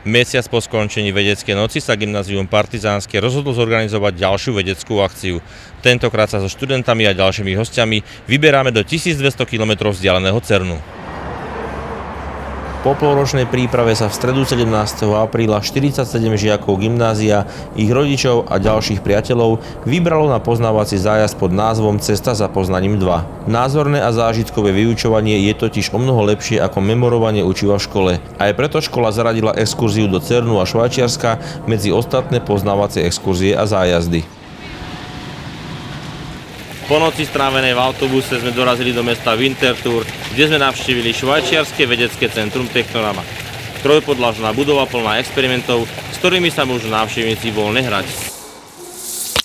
Mesiac po skončení vedeckej noci sa Gymnázium Partizánske rozhodlo zorganizovať ďalšiu vedeckú akciu. Tentokrát sa so študentami a ďalšími hostiami vyberáme do 1200 km vzdialeného Cernu. Po polročnej príprave sa v stredu 17. apríla 47 žiakov gymnázia, ich rodičov a ďalších priateľov vybralo na poznávací zájazd pod názvom Cesta za poznaním 2. Názorné a zážitkové vyučovanie je totiž omnoho lepšie ako memorovanie učiva v škole. Aj preto škola zaradila exkurziu do Cernu a Švajčiarska medzi ostatné poznávacie exkurzie a zájazdy. Po noci strávenej v autobuse sme dorazili do mesta Winterthur, kde sme navštívili švajčiarske vedecké centrum Technorama. Trojpodlažná budova plná experimentov, s ktorými sa môžu návštevníci voľne hrať.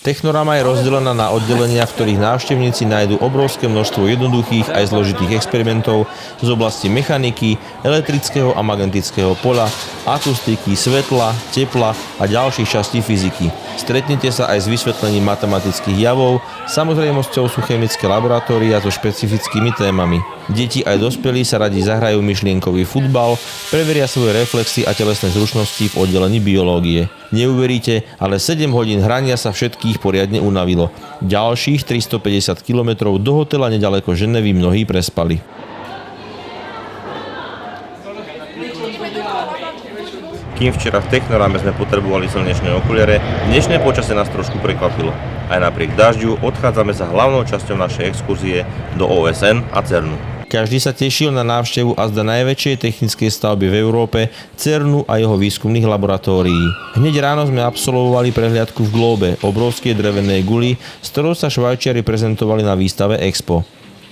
Technorama je rozdelená na oddelenia, v ktorých návštevníci nájdú obrovské množstvo jednoduchých aj zložitých experimentov z oblasti mechaniky, elektrického a magnetického poľa, akustiky, svetla, tepla a ďalších častí fyziky. Stretnete sa aj s vysvetlením matematických javov, samozrejmosťou sú chemické laboratória so špecifickými témami. Deti aj dospelí sa radi zahrajú myšlienkový futbal, preveria svoje reflexy a telesné zručnosti v oddelení biológie. Neuveríte, ale 7 hodín hrania sa všetkých poriadne unavilo. Ďalších 350 km do hotela nedaleko Ženevy mnohí prespali. Kým včera v Technorame sme potrebovali slnečné okuliare, dnešné počasie nás trošku prekvapilo. Aj napriek dažďu odchádzame za hlavnou časťou našej exkurzie do OSN a Cernu. Každý sa tešil na návštevu azda najväčšej technickej stavby v Európe, Cernu a jeho výskumných laboratórií. Hneď ráno sme absolvovali prehliadku v Globe, obrovskej drevenej guli, s ktorou sa Švajčiari prezentovali na výstave Expo.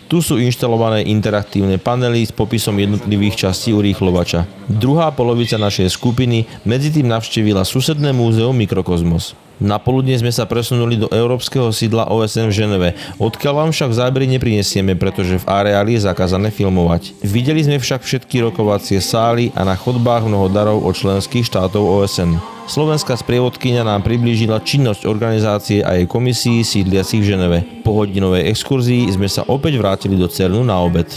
Tu sú inštalované interaktívne panely s popisom jednotlivých častí urýchlovača. Druhá polovica našej skupiny medzitým navštívila susedné múzeum Mikrokosmos. Napoludne sme sa presunuli do európskeho sídla OSN v Ženeve, odkiaľ vám však zábery neprinesieme, pretože v areáli je zakázané filmovať. Videli sme však všetky rokovacie sály a na chodbách mnoho darov od členských štátov OSN. Slovenská sprievodkyňa nám priblížila činnosť organizácie a jej komisí sídliacich v Ženeve. Po hodinovej exkurzii sme sa opäť vrátili do Cernu na obed.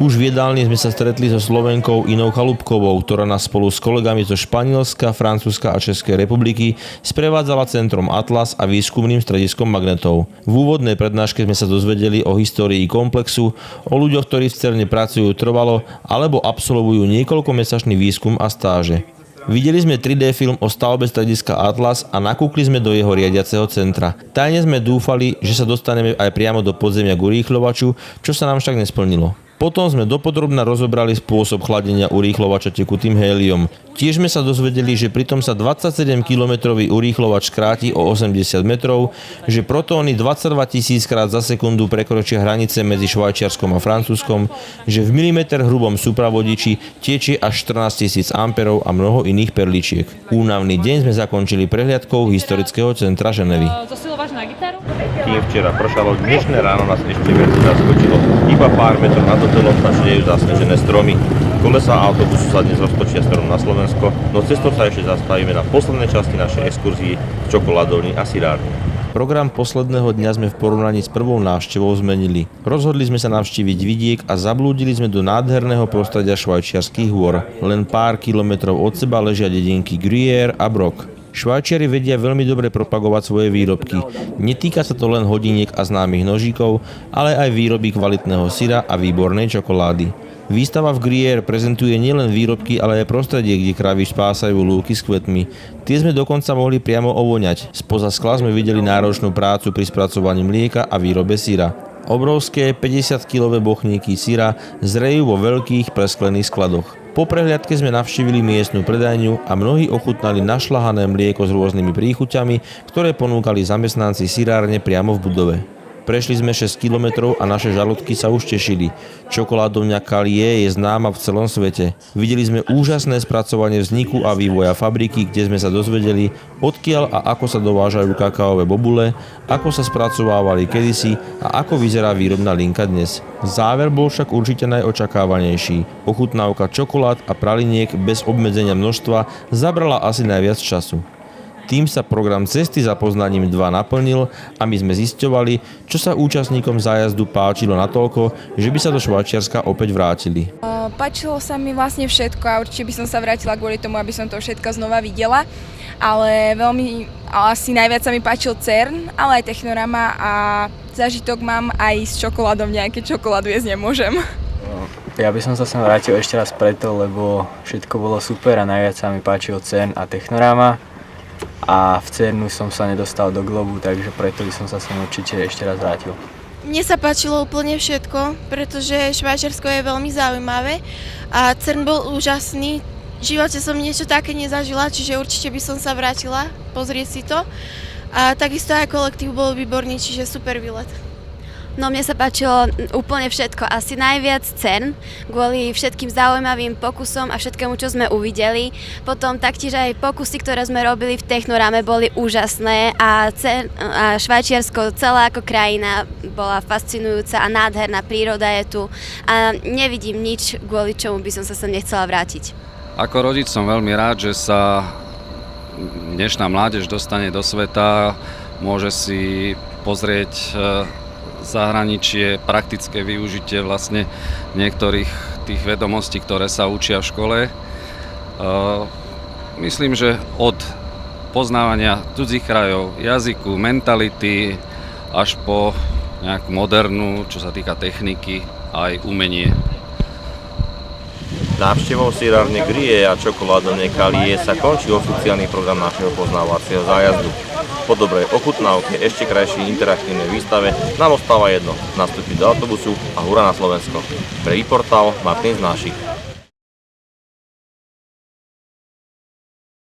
Už v jedálni sme sa stretli so Slovenkou Inou Chalúbkovou, ktorá nás spolu s kolegami zo Španielska, Francúzska a Českej republiky sprevádzala centrom Atlas a výskumným strediskom magnetov. V úvodnej prednáške sme sa dozvedeli o histórii komplexu, o ľuďoch, ktorí v Cerne pracujú trvalo alebo absolvujú niekoľkomesačný výskum a stáže. Videli sme 3D film o stavbe strediska Atlas a nakúkli sme do jeho riadiaceho centra. Tajne sme dúfali, že sa dostaneme aj priamo do podzemia k urýchľovaču, čo sa nám však nesplnilo. Potom sme dopodrobna rozobrali spôsob chladenia urýchľovača tekutým héliom. Tiež sme sa dozvedeli, že pritom sa 27-kilometrový urýchľovač skráti o 80 metrov, že protóny 22 000 krát za sekundu prekročia hranice medzi Švajčiarskom a Francúzskom, že v milimeter hrubom supravodiči tečie až 14 000 amperov a mnoho iných perličiek. Únavný deň sme zakončili prehliadkou historického centra Ženevy. Zosilovač na gitaru? Kým včera pršalo, dnešné ráno nás ešte viac zaskočilo. Iba pár metrov nad hotelom sa šdejú zasnežené stromy. Kolesa autobusu sa dnes roztočia smerom na Slovensko, no cestou sa ešte zastavíme na poslednej časti našej exkurzii v čokoládovni a sirárni. Program posledného dňa sme v porovnaní s prvou návštevou zmenili. Rozhodli sme sa navštíviť vidiek a zablúdili sme do nádherného prostredia švajčiarskych hôr. Len pár kilometrov od seba ležia dedinky Gruyère a Broc. Švajčiari vedia veľmi dobre propagovať svoje výrobky. Netýka sa to len hodiniek a známych nožíkov, ale aj výroby kvalitného syra a výbornej čokolády. Výstava v Gruyère prezentuje nielen výrobky, ale aj prostredie, kde kravy špásajú lúky s kvetmi. Tie sme dokonca mohli priamo ovoňať. Spoza skla sme videli náročnú prácu pri spracovaní mlieka a výrobe syra. Obrovské 50-kilové bochníky syra zrejú vo veľkých presklených skladoch. Po prehliadke sme navštívili miestnu predajňu a mnohí ochutnali našľahané mlieko s rôznymi príchuťami, ktoré ponúkali zamestnanci syrárne priamo v budove. Prešli sme 6 kilometrov a naše žalúdky sa už tešili. Čokoládovňa Calie je známa v celom svete. Videli sme úžasné spracovanie vzniku a vývoja fabriky, kde sme sa dozvedeli, odkiaľ a ako sa dovážajú kakaové bobule, ako sa spracovávali kedysi a ako vyzerá výrobná linka dnes. Záver bol však určite najočakávanejší. Ochutnávka čokolád a praliniek bez obmedzenia množstva zabrala asi najviac času. Tým sa program Cesty za poznaním 2 naplnil a my sme zisťovali, čo sa účastníkom zájazdu páčilo natoľko, že by sa do Švajčiarska opäť vrátili. Páčilo sa mi vlastne všetko a určite by som sa vrátila kvôli tomu, aby som to všetko znova videla. Ale asi najviac sa mi páčil CERN, ale aj Technorama a zážitok mám aj s čokoládou, nejaké čokoládu jesť nemôžem. Ja by som sa sem vrátil ešte raz preto, lebo všetko bolo super a najviac sa mi páčil CERN a Technorama. A v CERNu som sa nedostal do Globu, takže preto by som sa sem určite ešte raz vrátil. Mne sa páčilo úplne všetko, pretože Švajčiarsko je veľmi zaujímavé a CERN bol úžasný. V živote som niečo také nezažila, čiže určite by som sa vrátila pozrieť si to. A takisto aj kolektív bol výborný, čiže super výlet. No mne sa páčilo úplne všetko, asi najviac CERN, kvôli všetkým zaujímavým pokusom a všetkému, čo sme uvideli. Potom taktiež aj pokusy, ktoré sme robili v Technorame, boli úžasné a Švajčiarsko celá ako krajina bola fascinujúca a nádherná príroda je tu a nevidím nič, kvôli čomu by som sa sem nechcela vrátiť. Ako rodič som veľmi rád, že sa dnešná mládež dostane do sveta, môže si pozrieť zahraničie, praktické využitie vlastne niektorých tých vedomostí, ktoré sa učia v škole. Myslím, že od poznávania cudzích krajov, jazyku, mentality až po nejakú modernú, čo sa týka techniky, aj umenie. Návštevou sierárne Grie a čokoládovne Kalie sa končí oficiálny program našeho poznávacieho zájazdu. Po dobrej ochutnávke, ešte krajšej interaktívnej výstave nám ostáva jedno, nastúpiť do autobusu a hurá na Slovensko. Pre e-portál Martin Znášik.